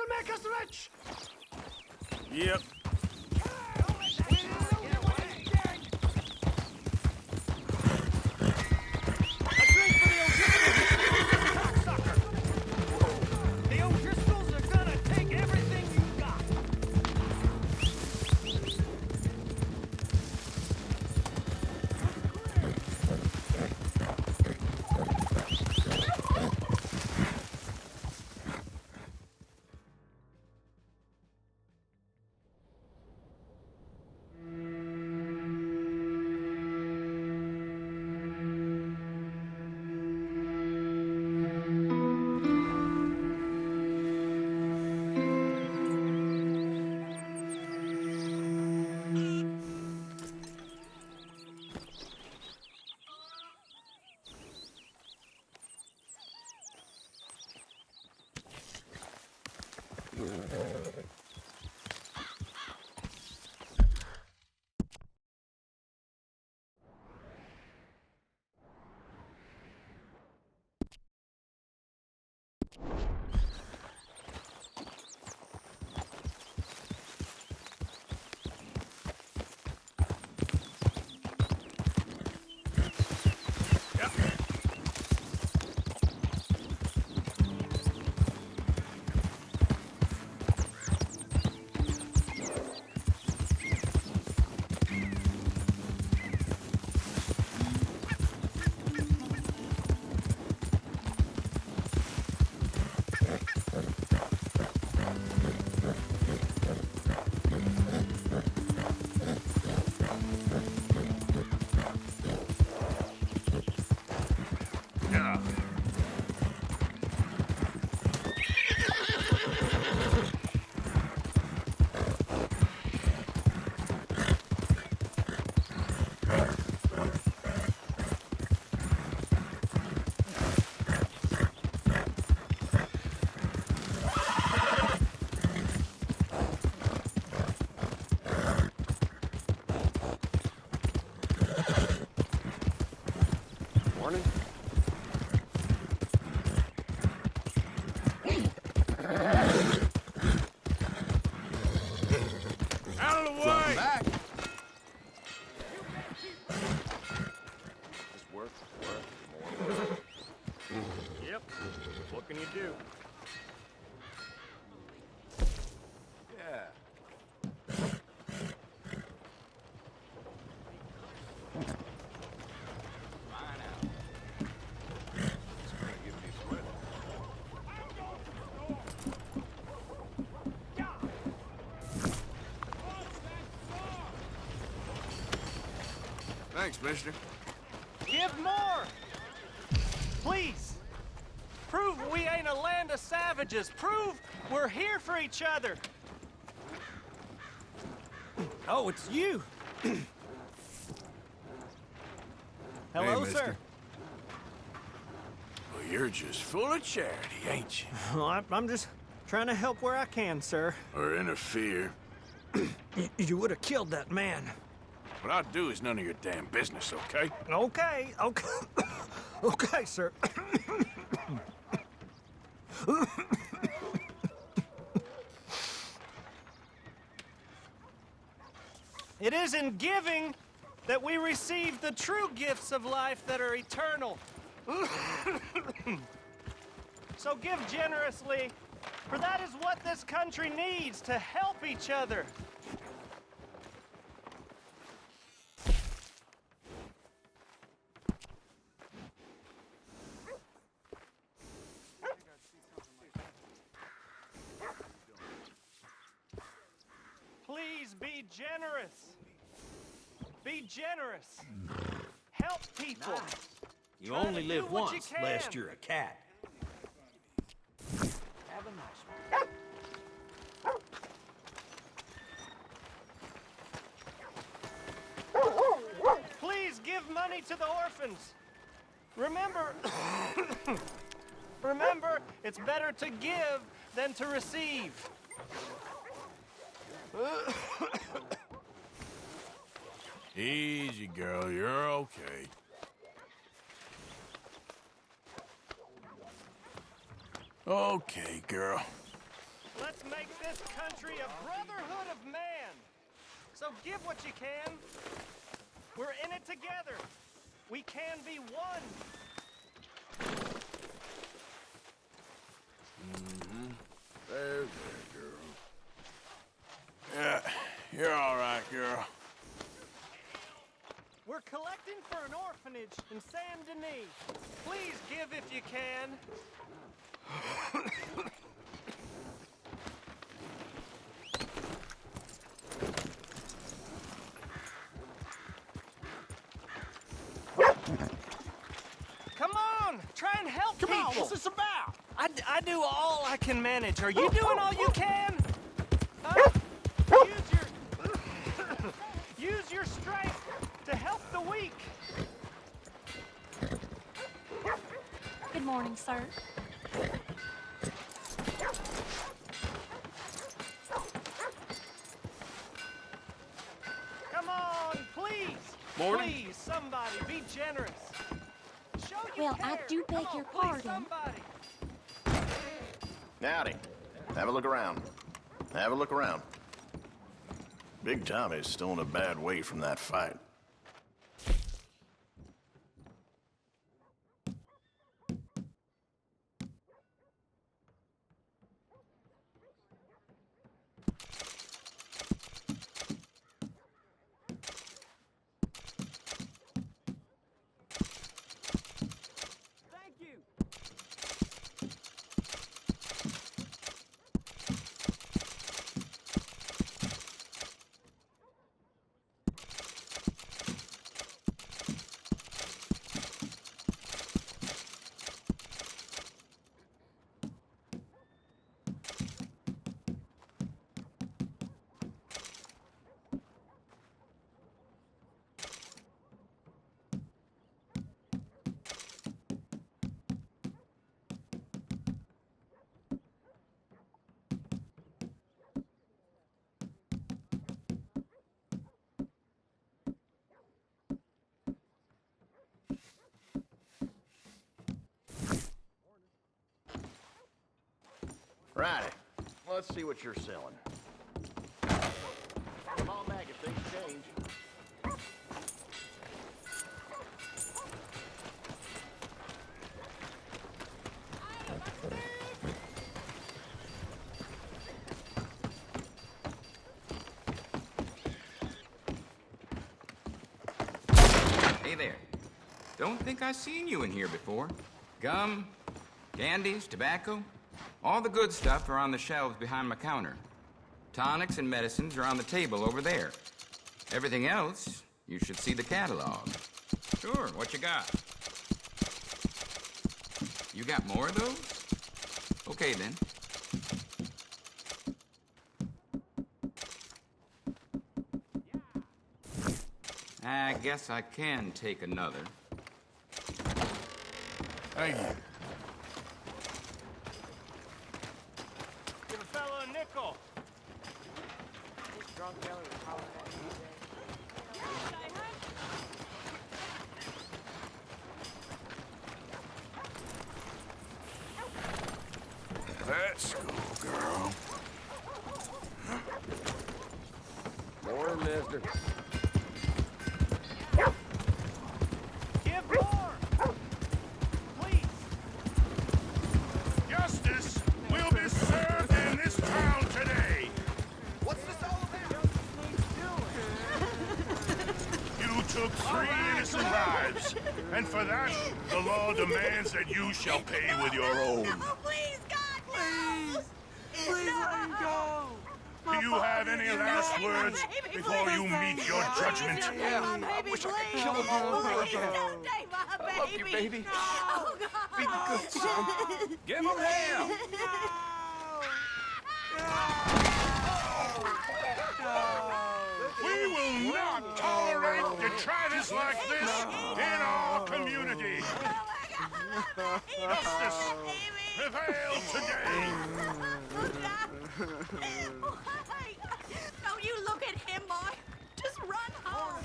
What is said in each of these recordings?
will make us rich! Yep. Morning. Out of the way! Welcome back. Just work, more work. Yep. What can you do? Yeah. Thanks, mister. Give more! Please! Prove we ain't a land of savages. Prove we're here for each other. Oh, it's you. Hello, Hey, mister. sir. Well, you're just full of charity, ain't you? Well, I'm just trying to help where I can, sir. Or interfere. You would have killed that man. What I do is none of your damn business, okay? Okay, okay. Okay, sir. It is in giving that we receive the true gifts of life that are eternal. So give generously, for that is what this country needs to help each other. Please be generous. Be generous. Help people. You Try to only do live what you once, can. lest you're a cat. Have a nice one. Please give money to the orphans. Remember, remember, it's better to give than to receive. Easy, girl. You're okay. Okay, girl. Let's make this country a brotherhood of man. So give what you can. We're in it together. We can be one. There, girl. Yeah, you're all right, girl. We're collecting for an orphanage in Saint Denis. Please give if you can. Come on, try and help people. Come on, what's this about? I do all I can manage. Are you doing all you can? Use your strength to help the weak. Good morning, sir. Come on, please. Morning. Please, somebody, be generous. Show you Well, I care. do beg Come on, your please, pardon. Somebody. Howdy. Have a look around. Have a look around. Big Tommy's still in a bad way from that fight. Thank you. Righty. Let's see what you're selling. Come on back if things change. Hey there. Don't think I've seen you in here before. Gum, candies, tobacco, all the good stuff are on the shelves behind my counter. Tonics and medicines are on the table over there. Everything else, you should see the catalog. Sure, what you got? You got more of those? Okay, then. I guess I can take another. Thank you. Give a fellow a nickel. Let's go, girl. More, mister. Give more. Please. Justice will be served in this town today. What's this all about? You took 3 innocent lives, and for that, the law demands that you shall pay with your own. Oh, please, God, no! Please let him go! Do you have any last words before you meet your judgment? Yeah, I wish I could kill him all over again. Don't take my baby! I love you, baby. Oh, God! Be good, son. Give him hell! We will not tolerate detritus like this in our community. Justice prevail today. Don't you look at him, boy. Just run home.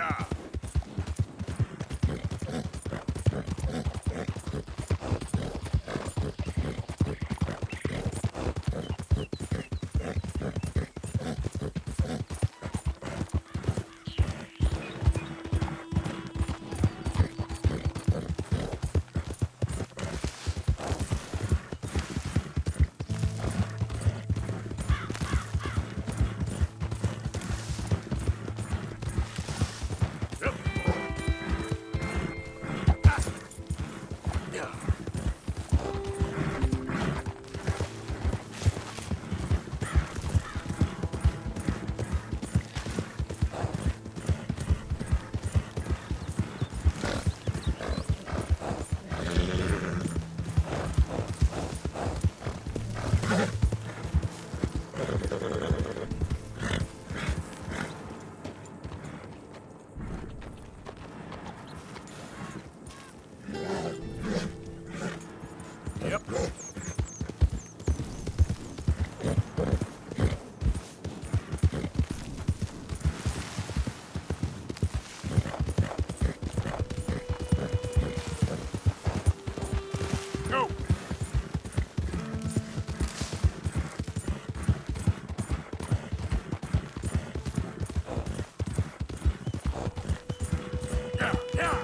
Yeah. Yep. Yeah. Yep. Go. Yeah, yeah.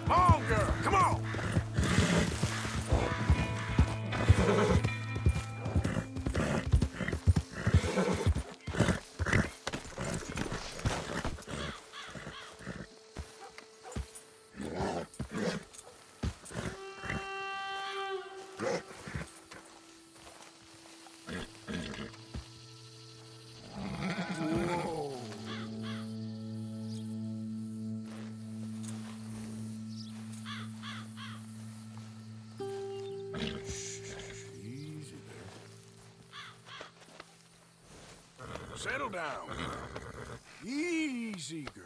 Come on, girl. Come on. Easy there. Settle down. Easy, girl.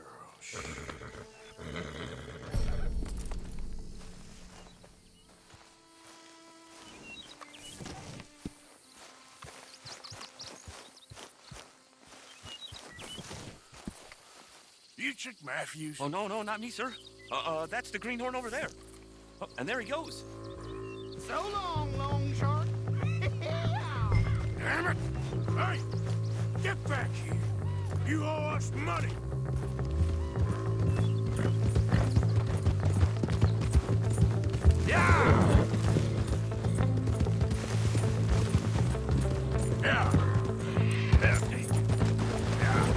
You Chick Matthews? Oh, no, not me, sir. That's the greenhorn over there. Oh, and there he goes. So long, long shark. Damn it! Hey! Get back here! You owe us money! Yeah! Yeah! Yeah, take it. Yeah.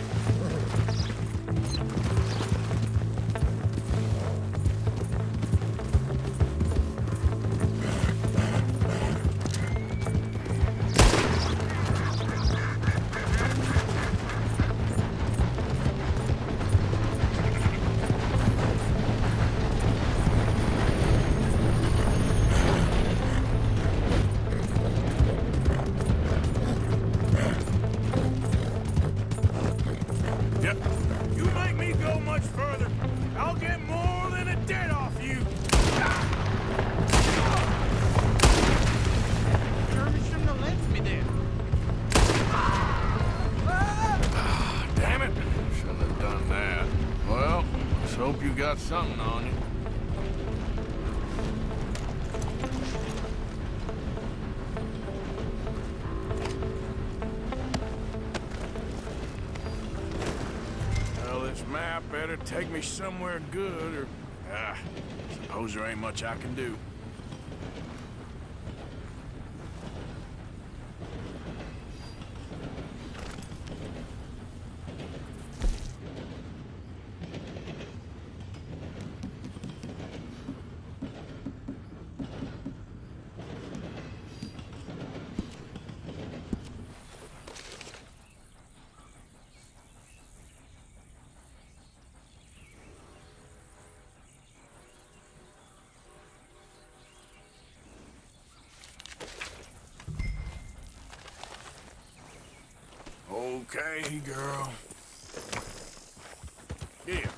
Yep. You make me go much further, I'll get more than a debt off you. Sure shouldn't have left me there. Damn it. Shouldn't have done that. Well, let's hope you got something on you. Well, this map better take me somewhere good, or suppose there ain't much I can do. Okay, girl. Here.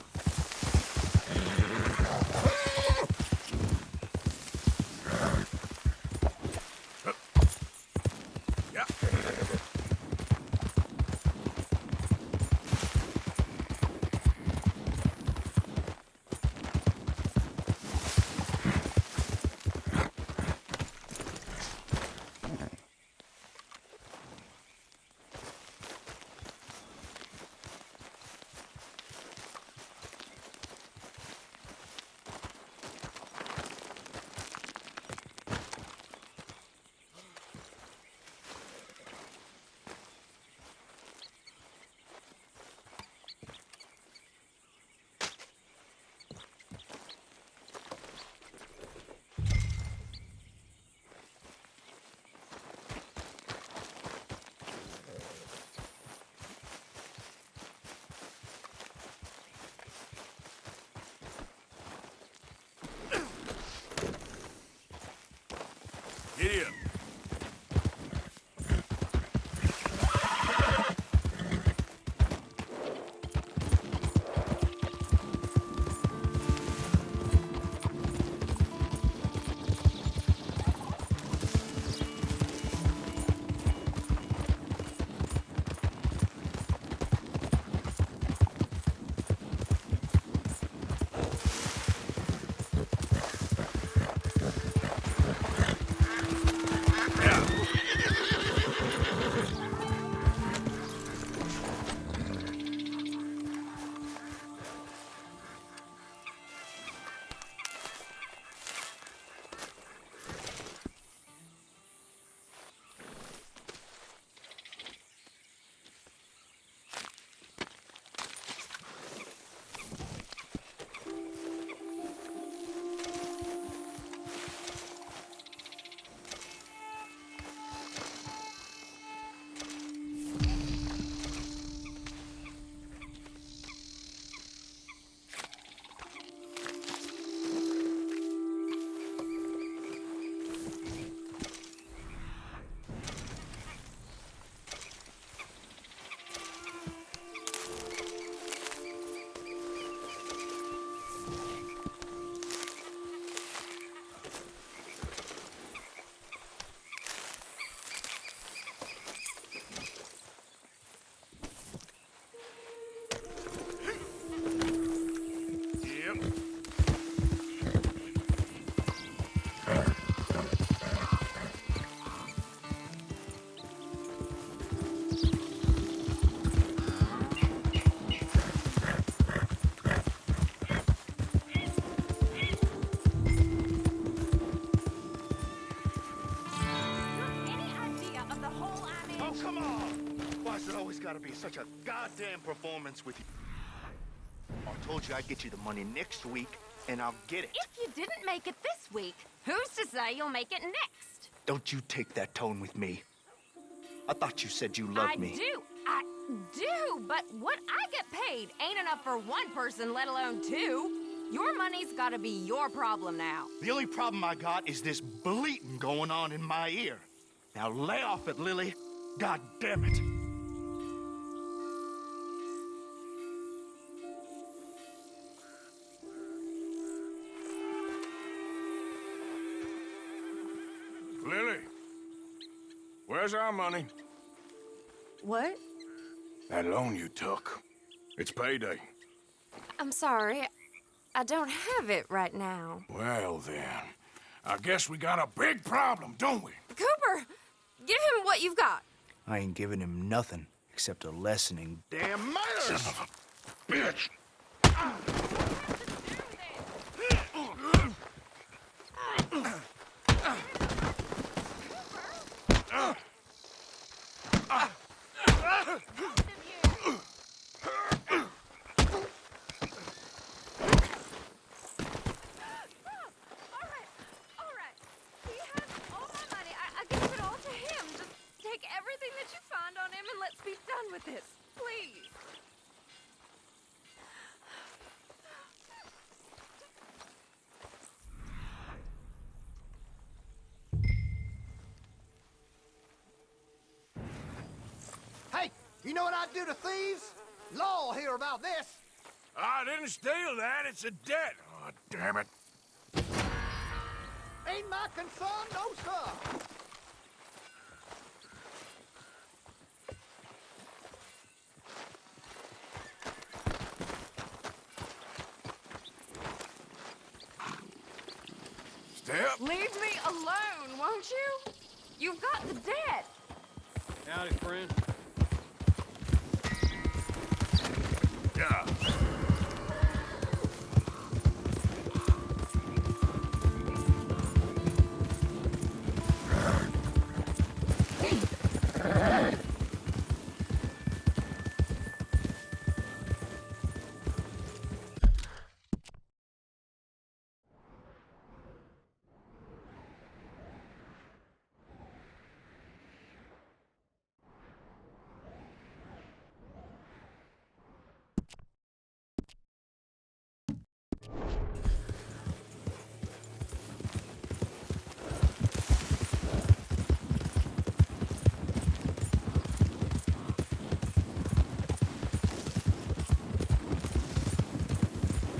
Yeah. Here. Come on! Why's it always gotta be such a goddamn performance with you? I told you I'd get you the money next week, and I'll get it. If you didn't make it this week, who's to say you'll make it next? Don't you take that tone with me. I thought you said you loved me. I do, but what I get paid ain't enough for one person, let alone two. Your money's gotta be your problem now. The only problem I got is this bleating going on in my ear. Now lay off it, Lily. God damn it. Lily, where's our money? What? That loan you took. It's payday. I'm sorry. I don't have it right now. Well, then, I guess we got a big problem, don't we? Cooper, give him what you've got. I ain't giving him nothing except a lessening. Damn murders! Son of a bitch! With this, please. Hey, you know what I'd do to thieves? Law will hear about this. I didn't steal that. It's a debt. Oh, damn it. Ain't my concern, no, sir. Step. Leave me alone, won't you? You've got the debt. Howdy, friend. Yeah.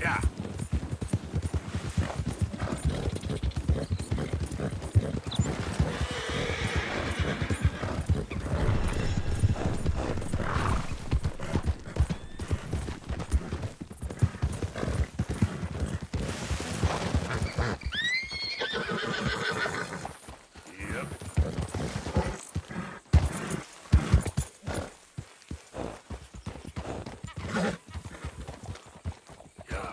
Yeah. Yep. Yeah. Yeah. Yeah.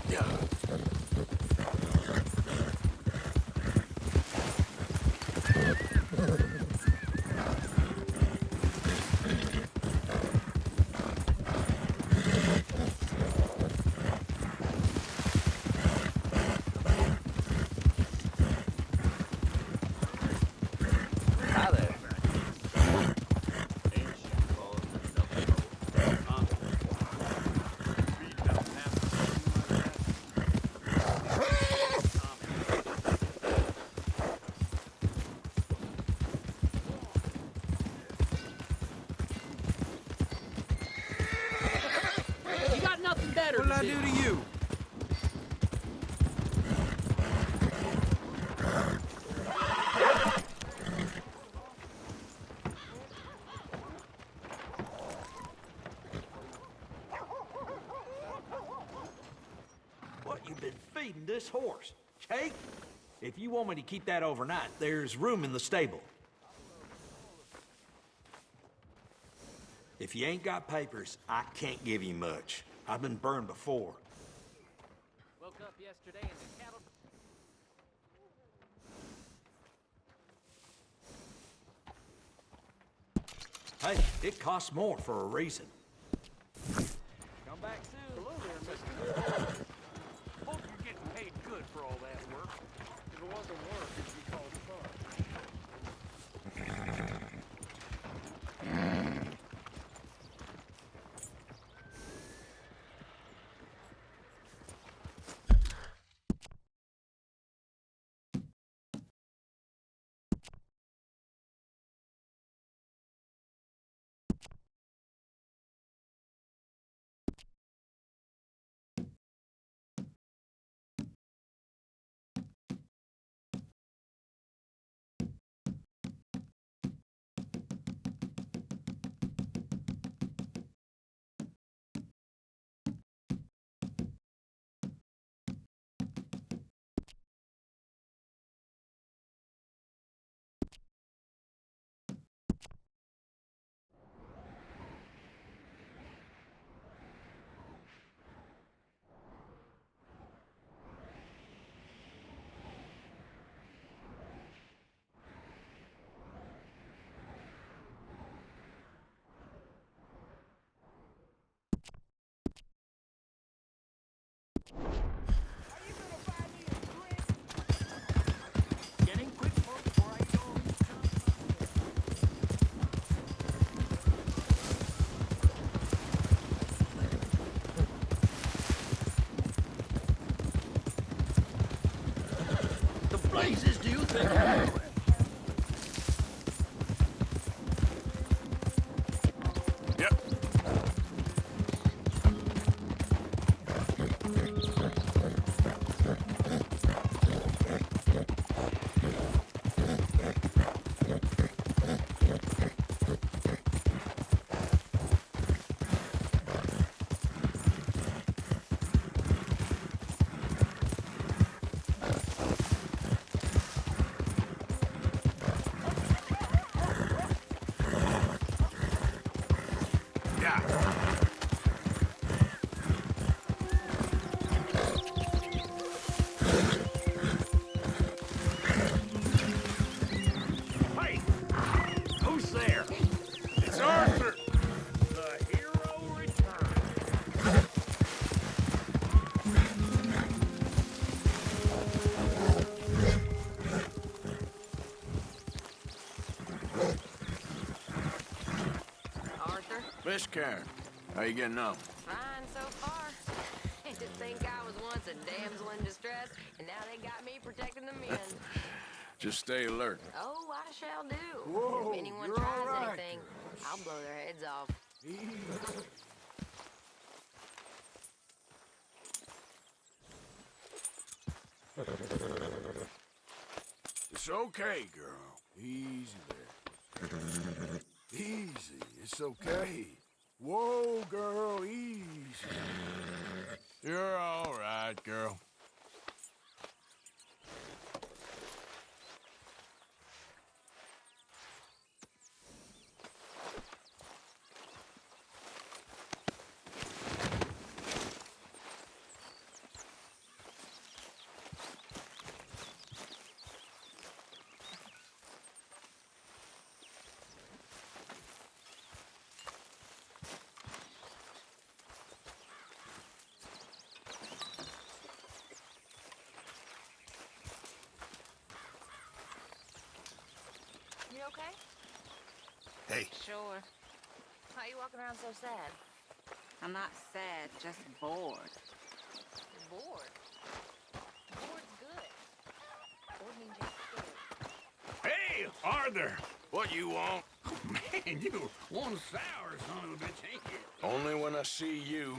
Yeah. Yeah. Hi there. You got nothing better What'd to I do to you? What you been feeding this horse? Cake? If you want me to keep that overnight, there's room in the stable. If you ain't got papers, I can't give you much. I've been burned before. Woke up yesterday in the cattle... Hey, it costs more for a reason. Come back soon. Hello there, mister. Hope you're getting paid good for all that work. If it wasn't work, it'd be called fun. Getting quick, folks, before I go. The blazes do you think I'm doing? Yep. Yeah. Hey! Who's there? It's Arthur. The hero returns. Arthur, Miss Karen, how you getting on? fine so far. To think I was once a damsel in distress, and now they got me protecting the men. Just stay alert. Oh, I shall do. Whoa, If anyone you're tries all right anything, I'll blow their heads off. It's okay, girl. Easy there. Easy. It's okay. Whoa, girl, easy. You're all right, girl. You okay? Hey, Sure. Why are you walking around so sad? I'm not sad, just bored. You're bored. Bored's good. Bored means you're scared. Hey, Arthur. what you want? Man, you one sour son of a bitch, ain't you? Only when I see you.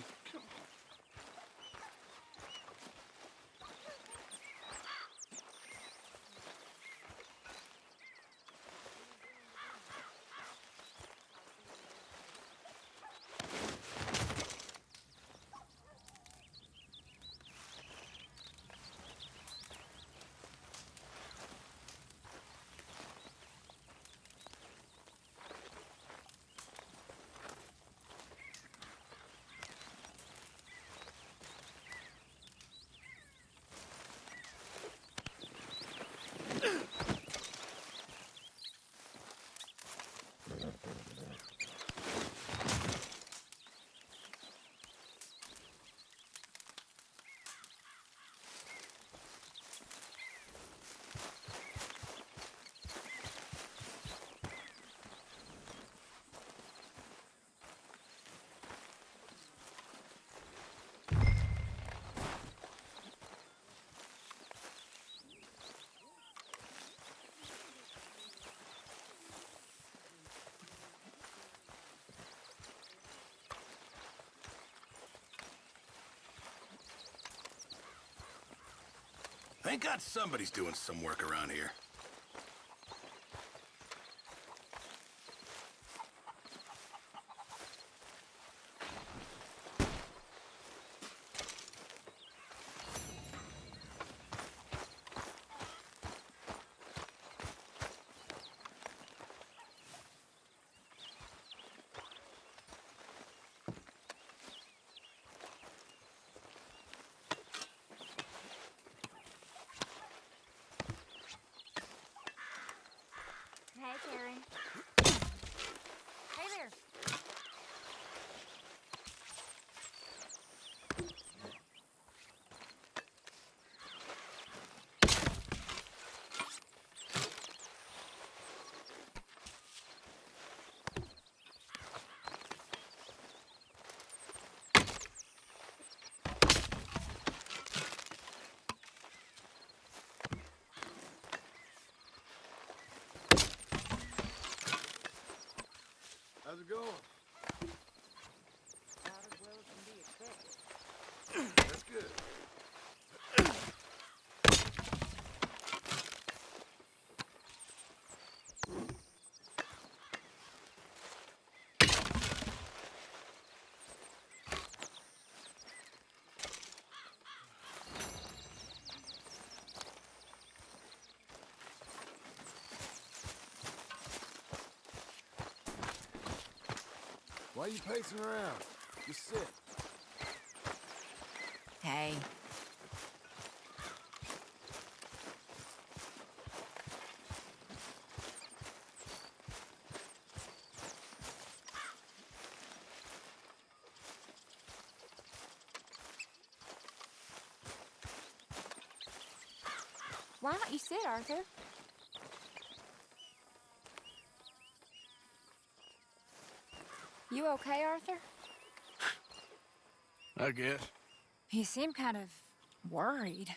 Thank God somebody's doing some work around here. Hey, Terry. Hey there. How's it going? About as well as can be expected. That's good. Why are you pacing around? Just sit. Hey. Why don't you sit, Arthur? You okay, Arthur? I guess. You seem kind of worried.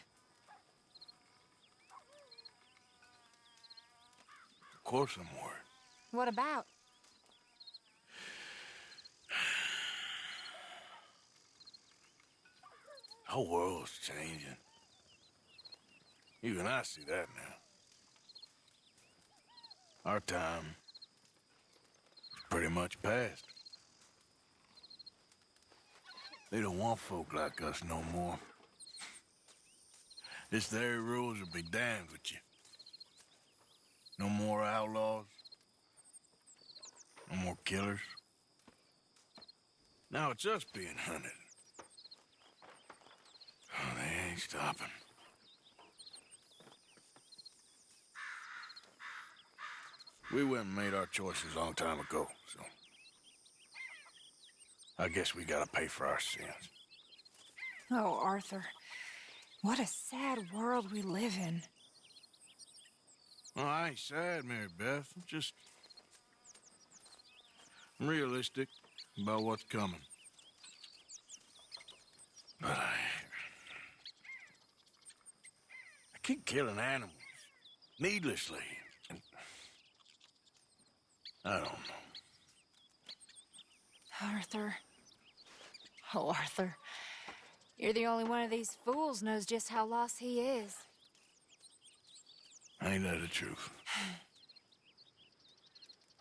Of course I'm worried. What about? The whole world's changing. Even I see that now. Our time is pretty much past. They don't want folk like us no more. This there rules will be damned with you. No more outlaws. No more killers. Now it's us being hunted. Oh, they ain't stopping. We went and made our choices a long time ago, so... I guess we gotta pay for our sins. Oh, Arthur. What a sad world we live in. Well, I ain't sad, Mary Beth. I'm realistic about what's coming. But I keep killing animals needlessly. And I don't know. Arthur. Oh, Arthur. You're the only one of these fools knows just how lost he is. Ain't that the truth?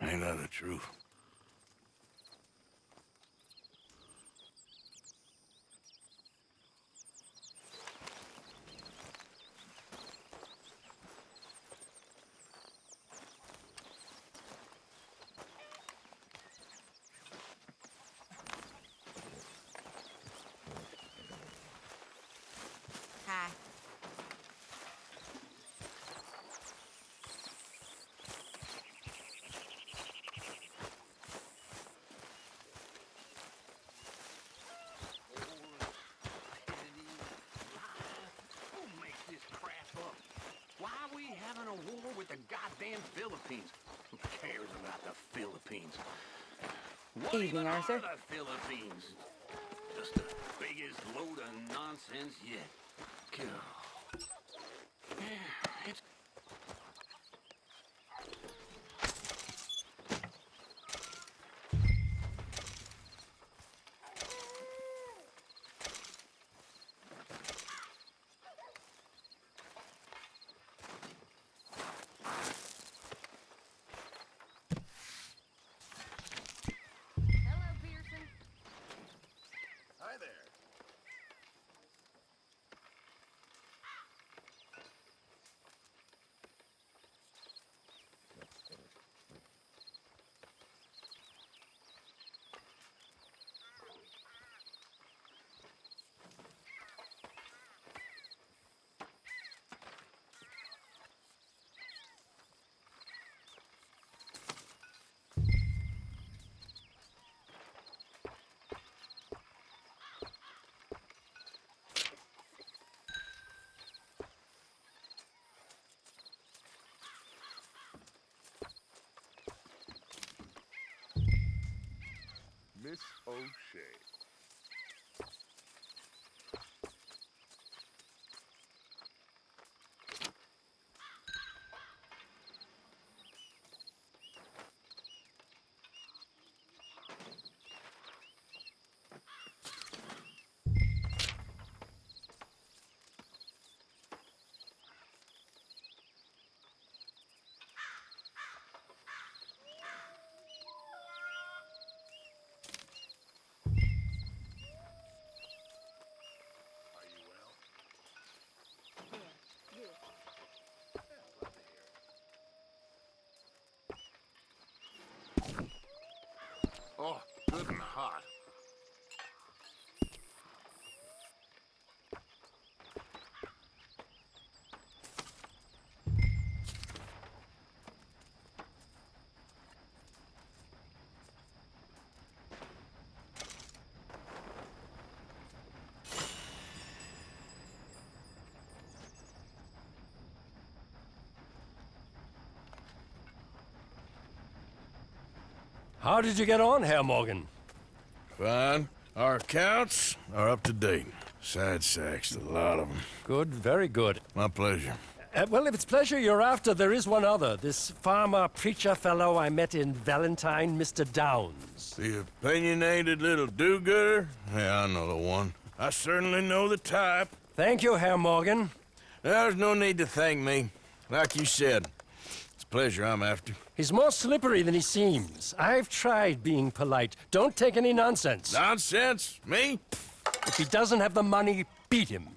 Ain't that the truth? Hi. Who makes this crap up? Why are we having a war with the goddamn Philippines? Who cares about the Philippines? What Evening, even Arthur. are the Philippines? Just the biggest load of nonsense yet. God. Yeah, it's... Miss O'Shea. Oh, good and hot. How did you get on, Herr Morgan? Fine. Our accounts are up to date. Sad sacks, a lot of them. Good, very good. My pleasure. Well, if it's pleasure you're after, there is one other. This farmer preacher fellow I met in Valentine, Mr. Downs. The opinionated little do-gooder? Yeah, I know the one. I certainly know the type. Thank you, Herr Morgan. There's no need to thank me. Like you said, it's pleasure I'm after. He's more slippery than he seems. I've tried being polite. Don't take any nonsense. Nonsense? Me? If he doesn't have the money, beat him.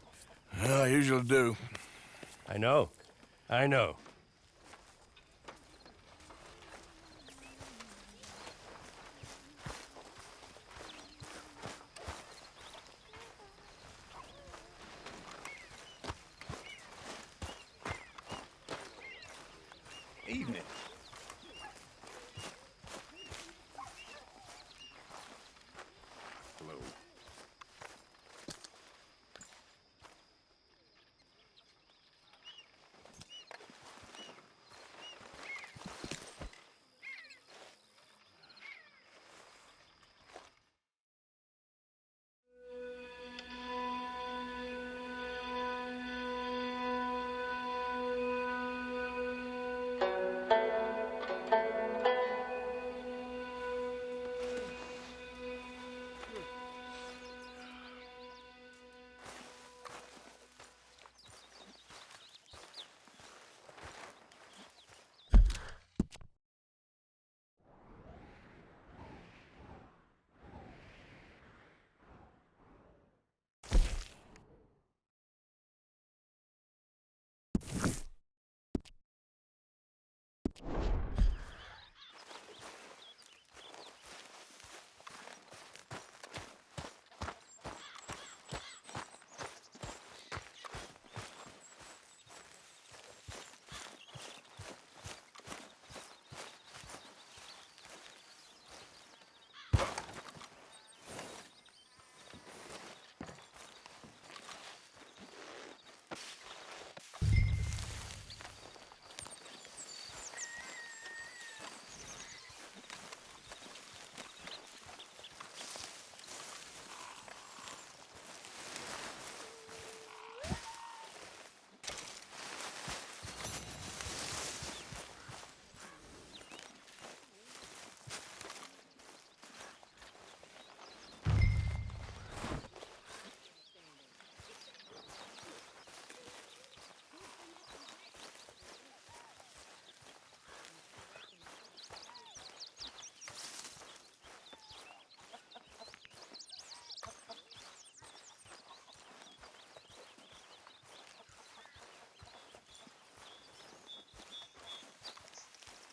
Well, I usually do. I know. I know. Evening. Hello.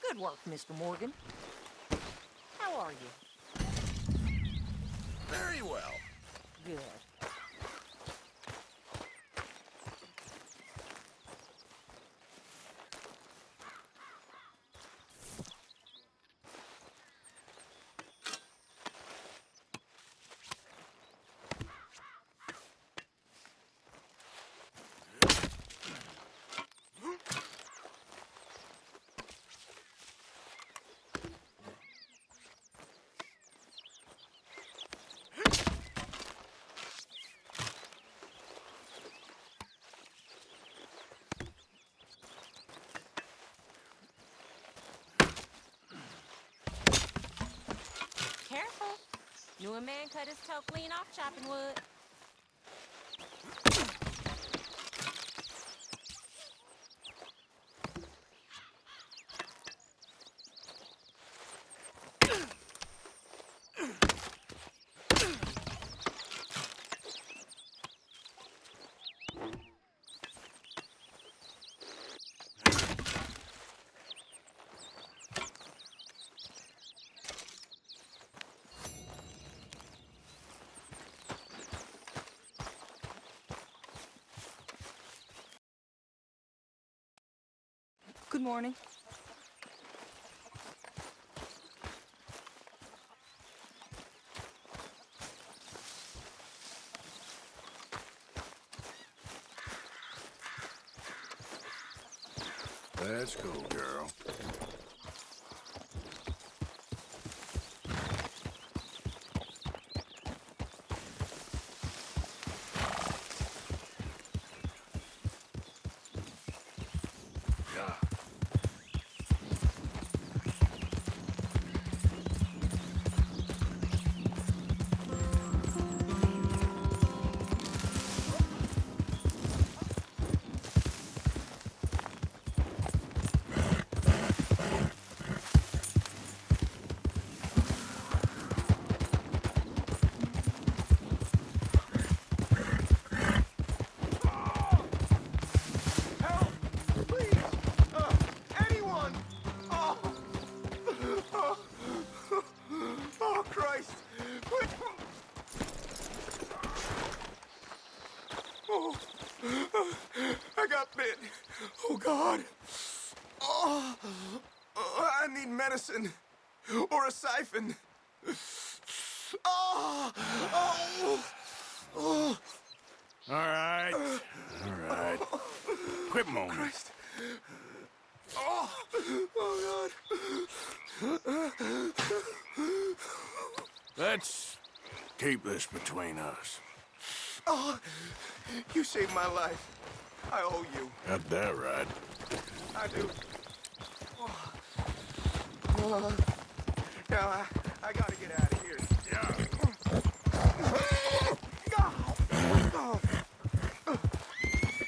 Good work, Mr. Morgan. How are you? Very well. Good. Knew a man cut his toe clean off chopping wood. Good morning. Let's go, girl. I got bit. Oh, God. Oh, I need medicine. Or a siphon. Oh, oh, oh. All right. All right. Quit moaning. Christ. Oh, oh, God. Let's keep this between us. Oh, you saved my life. I owe you. Got that right. I do. Now, I gotta get out of here. Yeah.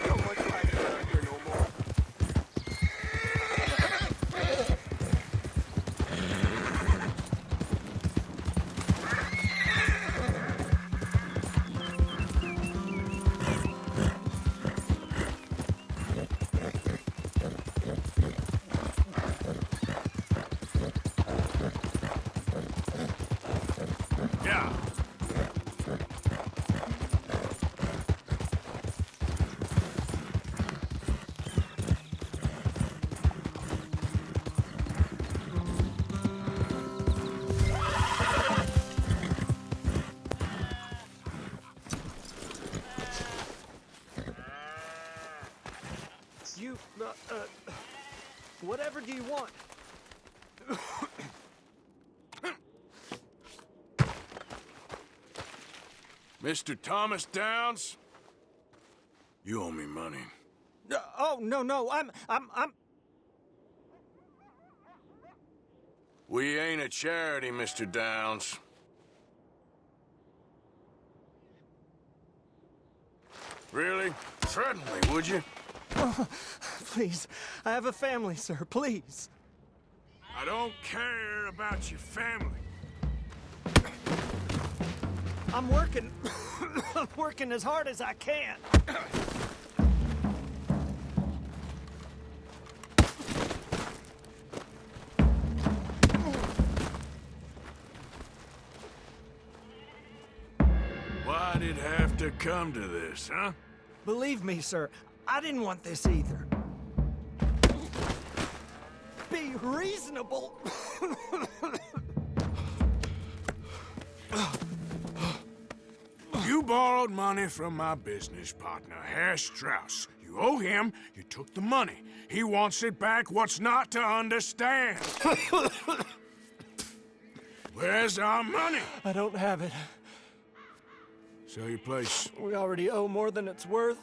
Not much life around here no more. Yeah. You, whatever do you want? Mr. Thomas Downs, you owe me money. Oh, no, I'm... We ain't a charity, Mr. Downs. Really? Threaten me, would you? Please, I have a family, sir, please. I don't care about your family. I'm working... I'm working as hard as I can. Why'd it have to come to this, huh? Believe me, sir, I didn't want this either. Be reasonable. You borrowed money from my business partner, Herr Strauss. You owe him, you took the money. He wants it back, what's not to understand? Where's our money? I don't have it. Sell your place. We already owe more than it's worth.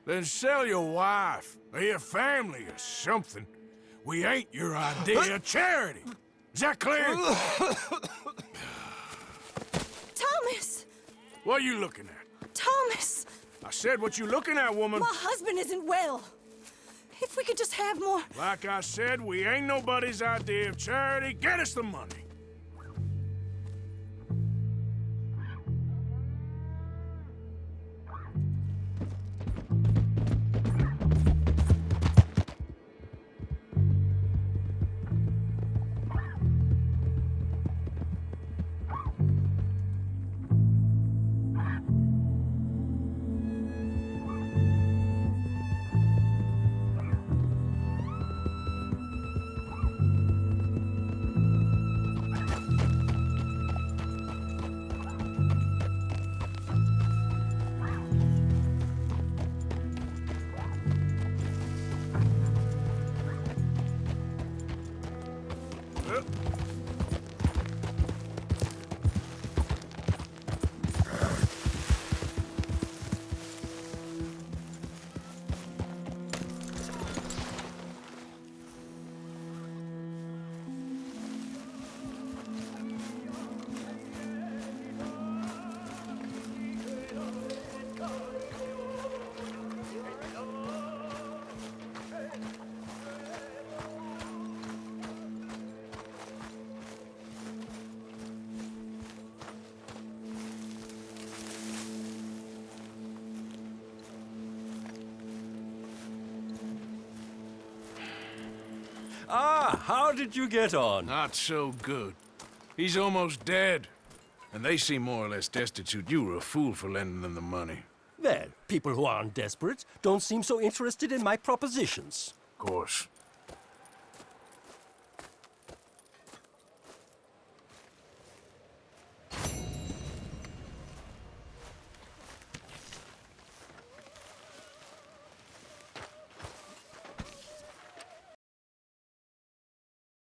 Then sell your wife, or your family, or something. We ain't your idea of charity. Is that clear? Thomas! What are you looking at? Thomas! I said, what you looking at, woman? My husband isn't well. If we could just have more... Like I said, we ain't nobody's idea of charity. Get us the money. Ah, how did you get on? Not so good. He's almost dead. And they seem more or less destitute. You were a fool for lending them the money. Well, people who aren't desperate don't seem so interested in my propositions. Of course.